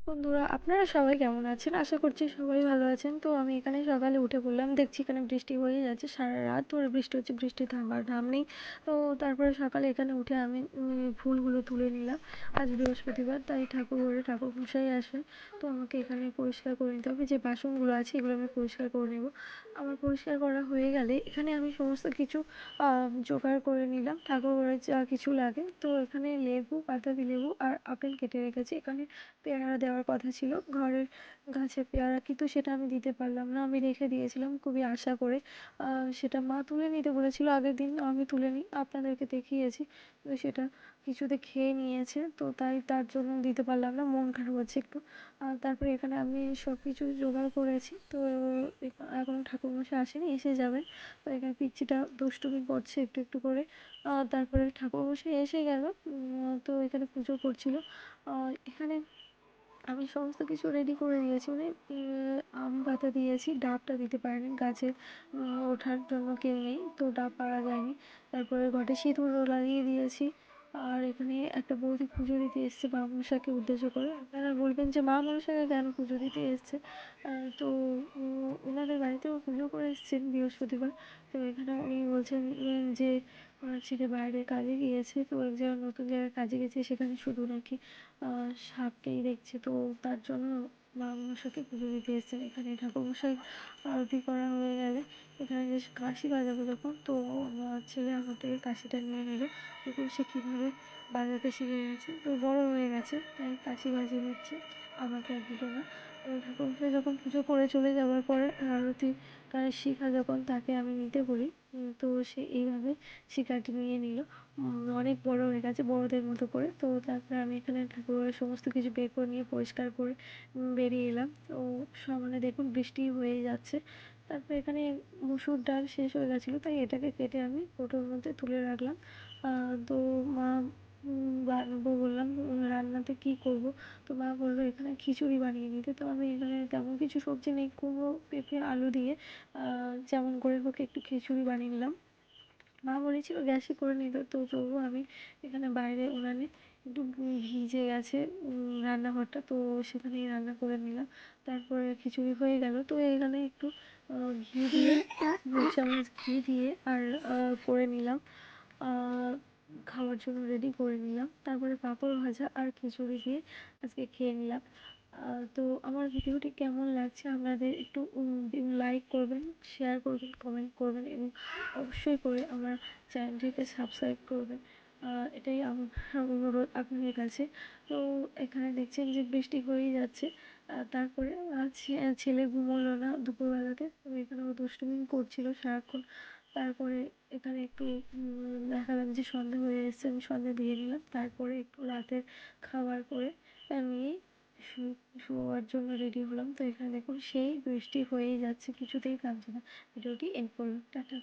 বন্ধুরা, আপনারা সবাই কেমন আছেন? আশা করছি সবাই ভালো আছেন। তো আমি এখানে সকালে উঠে পড়লাম, দেখছি এখানে বৃষ্টি হয়ে যাচ্ছে, সারা রাত ধরে বৃষ্টি হচ্ছে, বৃষ্টি থামার নাম নেই। তো তারপরে সকালে এখানে উঠে আমি ফুলগুলো তুলে নিলাম। আজ বৃহস্পতিবার, তাই ঠাকুরঘরে ঠাকুরমশাই আসবেন। তো আমাকে এখানে পরিষ্কার করে নিতে হবে, যে বাসনগুলো আছে এগুলো আমি পরিষ্কার করে নেব। আমার পরিষ্কার করা হয়ে গেলে এখানে আমি সমস্ত কিছু জোগাড় করে নিলাম, ঠাকুরঘরে যা কিছু লাগে। তো এখানে লেবু, বাতাবি লেবু আর আপেল কেটে রেখেছি। এখানে পেয়ারা দেওয়ার কথা ছিল, ঘরের গাছের পেয়ারা, কিন্তু সেটা আমি দিতে পারলাম না, আমি রেখে দিয়েছিলাম খুবই আশা করে। সেটা মা তুলে নিতে বলেছিল আগের দিন, আমি তুলে নিই, আপনাদেরকে দেখিয়েছি। তো সেটা কিছুতে খেয়ে নিয়েছে, তো তাই তার জন্য দিতে পারলাম না, মন খারাপ হচ্ছে একটু। তারপরে এখানে আমি সব কিছু জোগাড় করেছি। তো এখনও ঠাকুরমশাই আসেনি, এসে যাবেন। তো এখানে পিচ্চিটা দুষ্টুমি করছে একটু একটু করে। তারপরে ঠাকুরমশাই এসে গেল। তো এখানে পুজো করছিল। এখানে আমি সমস্ত কিছু রেডি করে দিয়েছি, মানে আম পাতা দিয়েছি, ডাবটা দিতে পারিনি, গাছে ওঠার জন্য কেউ নেই, তো ডাব পাড়া যায়নি। তারপরে ঘটে সিঁদুরও লাগিয়ে দিয়েছি। আর এখানে একটা বৌদি পুজো দিতে এসছে মা মনসাকে উদ্দেশ্য করে। আপনারা বলবেন যে মা মনসাকে কেন পুজো দিতে এসছে? তো ওনাদের বাড়িতেও পুজো করে এসছেন বৃহস্পতিবার। তো এখানে উনি বলছেন যে ওনার ছেলে বাইরে কাজে গিয়েছে, তো এক জায়গায় নতুন জায়গায় কাজে গেছে, সেখানে শুধু নাকি সাপকেই দেখছে, তো তার জন্য মা মনসাকে পুজো দিতে এসেছেন। এখানে ঠাকুরমশাই আরতি করা হয়ে গেলে এখানে যে কাশি বাজাবো যখন, তো আমার ছেলে আমার থেকে কাশিটা নিয়ে নেবে। দেখুন সে কীভাবে বাজাতে শিখে গেছে, তো বড় হয়ে গেছে, তাই কাশি বাজিয়ে নিচ্ছে, আমাকে আর দিল না। তো ঠাকুরমশাই যখন পুজো করে চলে যাওয়ার পরে আরতি তার শিখা যখন তাকে আমি নিতে বলি, তো সে এইভাবে শিখাটি নিয়ে নিল। অনেক বড় হয়ে গেছে, বড়দের মতো করে। তো তারপরে আমি এখানে ঠাকুরের সমস্ত কিছু বের করে নিয়ে পরিষ্কার করে বেরিয়ে এলাম। তো সমানে দেখুন বৃষ্টি হয়ে যাচ্ছে। তারপরে এখানে মুসুর ডাল শেষ হয়ে গেছিলো, তাই এটাকে কেটে আমি কৌটোর মধ্যে তুলে রাখলাম। তো মা বানাবো বললাম, রান্নাতে কী করব? তো মা বললো এখানে খিচুড়ি বানিয়ে নিতে। তো আমি এখানে তেমন কিছু সবজি নেই, কুমড়ো, পেঁপে, আলু দিয়ে যেমন করে হোক একটু খিচুড়ি বানিয়ে নিলাম। মা বলেছিল গ্যাসে করে নিতে, তো তবুও আমি এখানে বাইরে উনানে একটু ভিজে গেছে রান্নাঘরটা, তো সেখানেই রান্না করে নিলাম। তারপরে খিচুড়ি হয়ে গেল, তো এখানে একটু ঘি দিয়ে, 2 চামচ ঘি দিয়ে আর করে নিলাম, খাওয়ার জন্য রেডি করে নিলাম। তারপরে পাঁপড় ভাজা আর খিচুড়ি দিয়ে আজকে খেয়ে নিলাম। তো আমার ভিডিওটি কেমন লাগছে আপনাদের একটু লাইক করবেন, শেয়ার করবেন, কমেন্ট করবেন এবং অবশ্যই করে আমার চ্যানেলটিকে সাবস্ক্রাইব করবেন। এটাই আমার অনুরোধ আপনাদের কাছে। তো এখানে দেখছেন যে বৃষ্টি হয়েই যাচ্ছে। তারপরে ছেলে ঘুমোলো না দুপুরবেলাতে, তো এখানে ও দুষ্টুমি করছিল সারাক্ষণ। তারপরে এখানে একটু দেখালাম যে সন্ধ্যা হয়ে এসছে, আমি সন্ধ্যা দিয়ে নিলাম। তারপরে একটু রাতের খাবার করে নিয়ে শোয়ার জন্য রেডি হলাম। তো এখানে দেখুন সেই বৃষ্টি হয়েই যাচ্ছে, কিছুতেই থামছে না। ভিডিওটি এন্ড করলাম, টাটা।